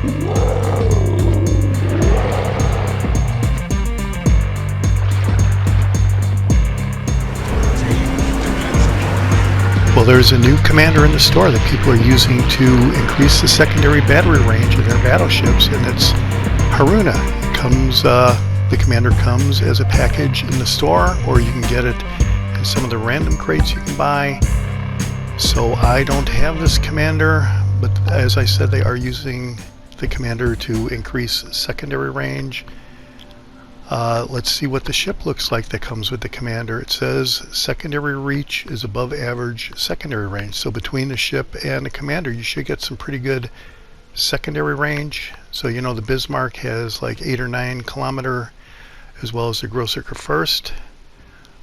Well, there's a new commander in the store that people are using to increase the secondary battery range of their battleships, and it's Haruna. The commander comes as a package in the store, or you can get it in some of the random crates you can buy. So I don't have this commander, but as I said, they are using the commander to increase secondary range. Let's see what the ship looks like that comes with the commander. It says secondary reach is above average secondary range. So between the ship and the commander, you should get some pretty good secondary range. So you know the Bismarck has like 8 or 9 kilometer, as well as the Grosser Kufurst,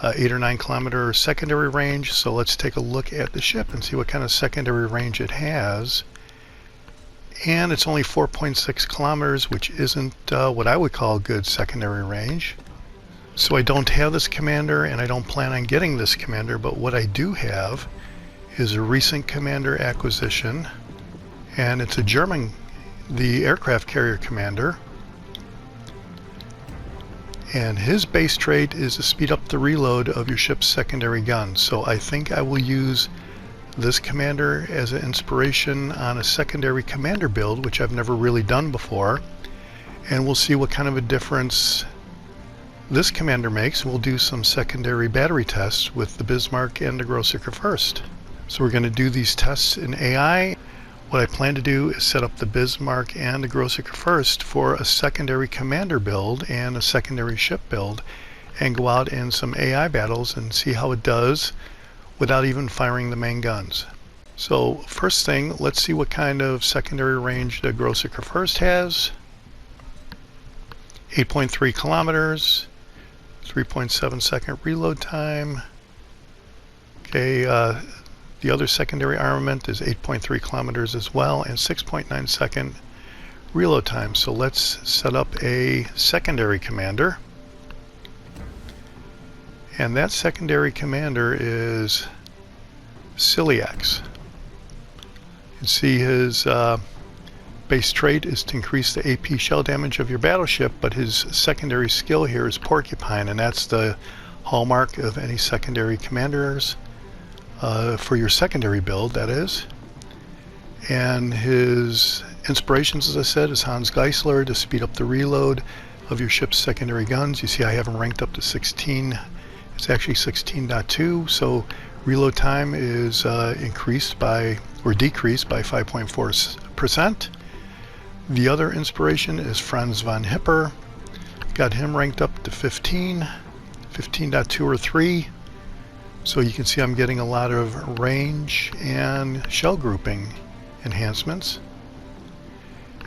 8 or 9 kilometer secondary range. So let's take a look at the ship and see what kind of secondary range it has. And it's only 4.6 kilometers, which isn't what I would call good secondary range. So I don't have this commander, and I don't plan on getting this commander, but what I do have is a recent commander acquisition, and it's a German, the aircraft carrier commander. And his base trait is to speed up the reload of your ship's secondary guns. So I think I will use this commander as an inspiration on a secondary commander build, which I've never really done before, and we'll see what kind of a difference this commander makes. We'll do some secondary battery tests with the Bismarck and the Grosser Kurfurst. So we're going to do these tests in AI. What I plan to do is set up the Bismarck and the Grosser Kurfurst for a secondary commander build and a secondary ship build, and go out in some AI battles and see how it does without even firing the main guns. So first thing, let's see what kind of secondary range the Grosser Kufurst has. 8.3 kilometers, 3.7 second reload time. Okay, the other secondary armament is 8.3 kilometers as well, and 6.9 second reload time. So let's set up a secondary commander. And that secondary commander is Ciliax. You can see his base trait is to increase the AP shell damage of your battleship, but his secondary skill here is Porcupine, and that's the hallmark of any secondary commanders, for your secondary build, that is. And his inspirations, as I said, is Hans Geisler, to speed up the reload of your ship's secondary guns. You see I have them ranked up to 16. It's actually 16.2, so reload time is decreased by 5.4%. The other inspiration is Franz von Hipper. Got him ranked up to 15.2 or 3. So you can see I'm getting a lot of range and shell grouping enhancements.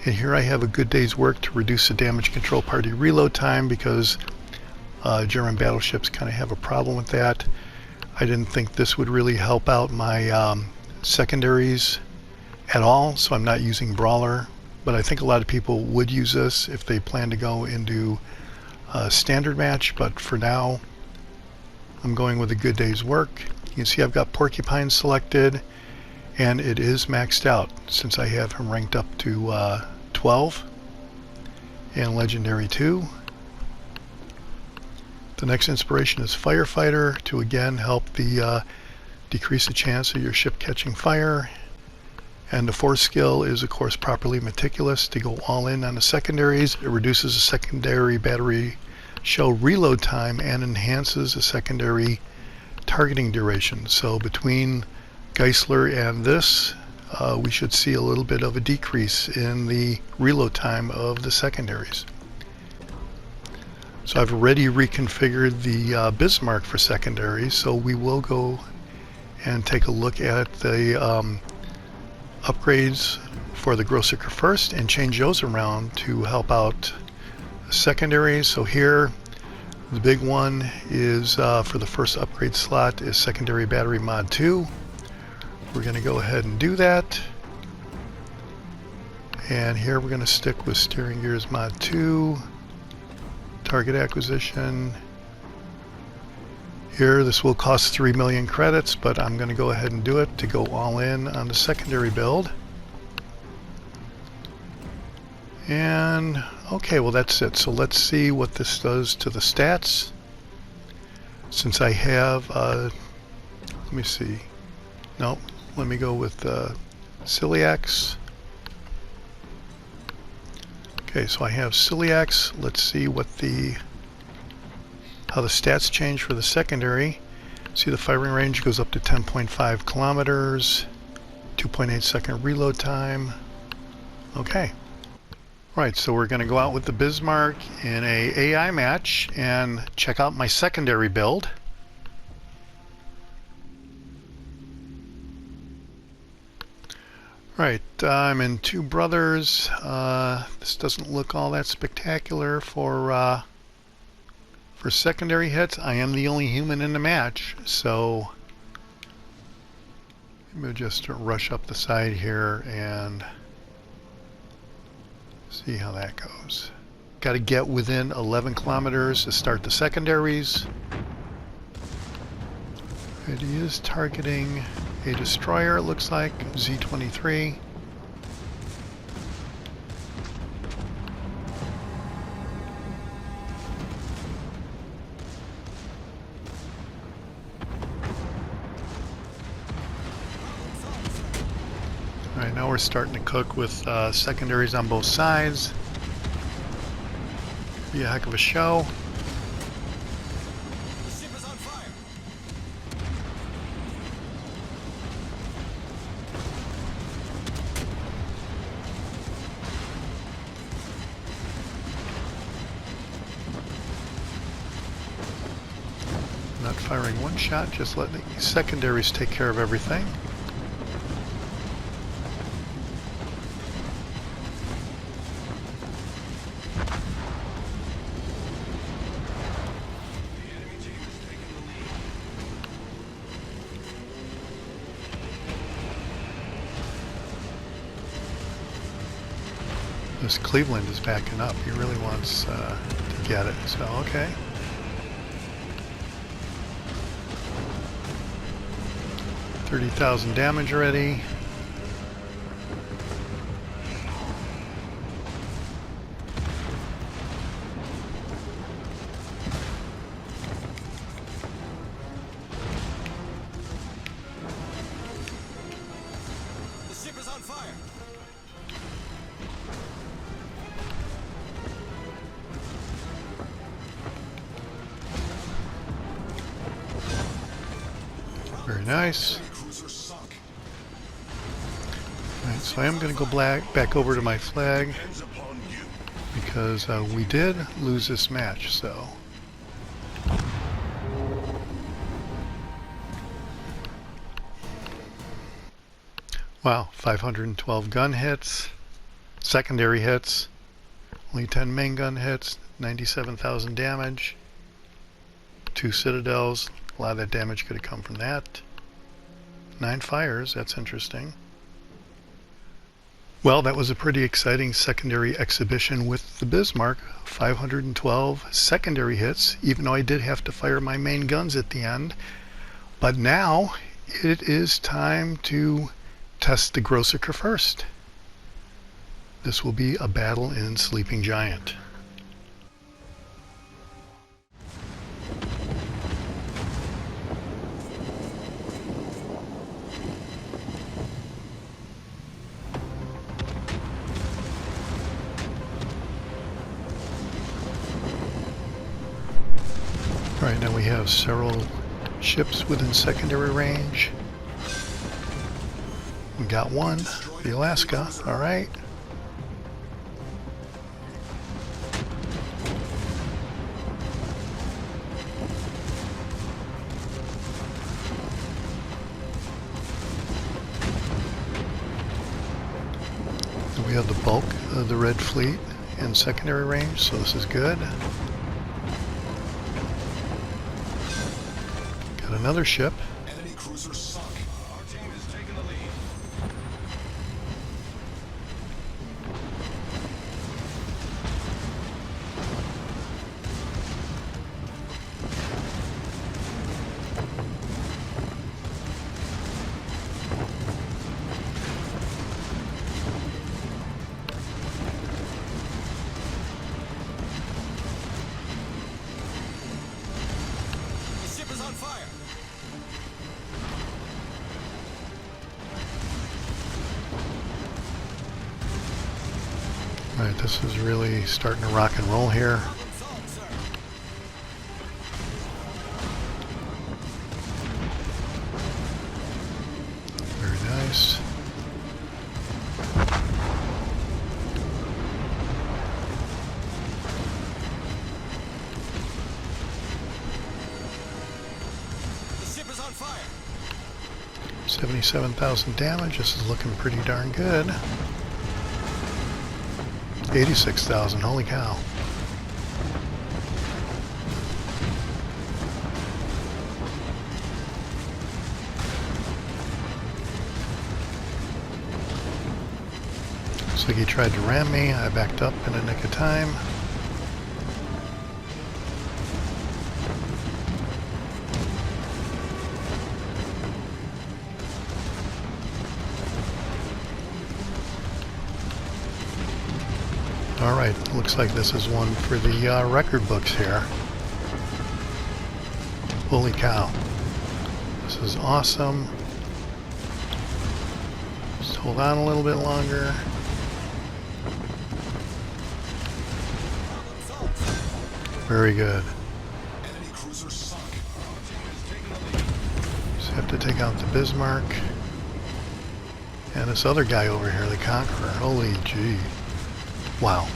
And here I have a good day's work to reduce the damage control party reload time, because German battleships kind of have a problem with that. I didn't think this would really help out my secondaries at all, so I'm not using Brawler, but I think a lot of people would use this if they plan to go into a standard match. But for now, I'm going with a good day's work. You can see I've got Porcupine selected, and it is maxed out since I have him ranked up to 12 and Legendary 2. The next inspiration is Firefighter, to again help decrease the chance of your ship catching fire. And the fourth skill is, of course, Properly Meticulous, to go all in on the secondaries. It reduces the secondary battery shell reload time and enhances the secondary targeting duration. So between Geisler and this, we should see a little bit of a decrease in the reload time of the secondaries. So I've already reconfigured the Bismarck for secondaries, so we will go and take a look at the upgrades for the Grosser Kufurst and change those around to help out secondaries. So here, the big one is for the first upgrade slot is Secondary Battery Mod 2. We're going to go ahead and do that. And here we're going to stick with Steering Gears Mod 2. Target acquisition. Here, this will cost 3 million credits, but I'm going to go ahead and do it to go all in on the secondary build. And okay, well that's it. So let's see what this does to the stats. Since I have, let me see. No, let me go with celiacs. Okay, so I have celiacs. Let's see what how the stats change for the secondary. See, the firing range goes up to 10.5 kilometers, 2.8 second reload time. Okay. Right, so we're going to go out with the Bismarck in a AI match and check out my secondary build. Right, I'm in Two Brothers. This doesn't look all that spectacular for secondary hits. I am the only human in the match, so maybe just rush up the side here and see how that goes. Got to get within 11 kilometers to start the secondaries. It is targeting a destroyer, it looks like, Z-23. Alright, now we're starting to cook with secondaries on both sides. Be a heck of a show. The ship is on fire. Not firing one shot, just letting the secondaries take care of everything. This Cleveland is backing up. He really wants to get it. So, okay. $30,000 damage already. The ship is on fire. Very nice. Alright, so I am going to go back over to my flag because we did lose this match, so. Wow, 512 gun hits, secondary hits, only 10 main gun hits, 97,000 damage, 2 citadels. A lot of that damage could have come from that. 9 fires, that's interesting. Well, that was a pretty exciting secondary exhibition with the Bismarck. 512 secondary hits, even though I did have to fire my main guns at the end. But now it is time to test the Grosser Kufurst. This will be a battle in Sleeping Giant. Alright, now we have several ships within secondary range. We got one, the Alaska, alright. We have the bulk of the Red Fleet in secondary range, so this is good. Got another ship. Enemy cruiser sunk. Our team has taken the lead. Alright, this is really starting to rock and roll here. Very nice. The ship is on fire. 77,000 damage. This is looking pretty darn good. 86,000. Holy cow. Looks like he tried to ram me. I backed up in the nick of time. Alright, looks like this is one for the record books here. Holy cow. This is awesome. Just hold on a little bit longer. Very good. Enemy cruiser sunk. Our team has taken the lead. Just have to take out the Bismarck. And this other guy over here, the Conqueror. Holy gee. Wow.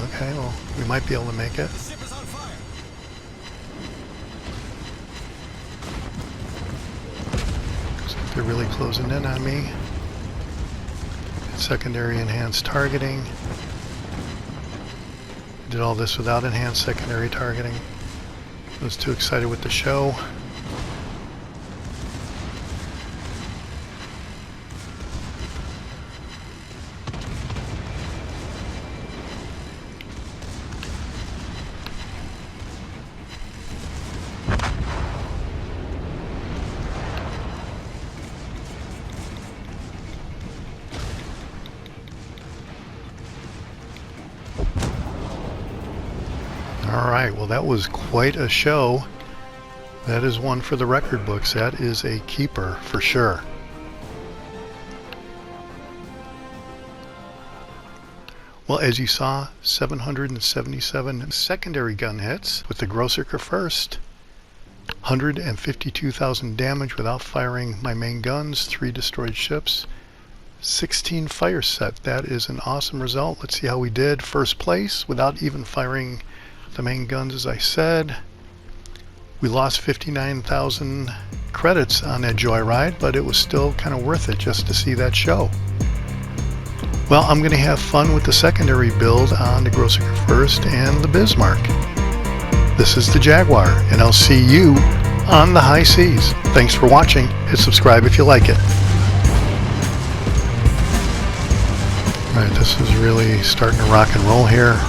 Okay, well, we might be able to make it. The ship is on fire. Looks like they're really closing in on me. Secondary enhanced targeting. Did all this without enhanced secondary targeting. I was too excited with the show. Alright, well that was quite a show. That is one for the record books. That is a keeper for sure. Well, as you saw, 777 secondary gun hits with the Grosser Kufurst. 152,000 damage without firing my main guns, 3 destroyed ships, 16 fire set. That is an awesome result. Let's see how we did. First place without even firing the main guns, as I said. We lost 59,000 credits on that joyride, but it was still kind of worth it just to see that show. Well, I'm going to have fun with the secondary build on the Grosser Kufurst and the Bismarck. This is the Jaguar, and I'll see you on the high seas. Thanks for watching. Hit subscribe if you like it. Alright, this is really starting to rock and roll here.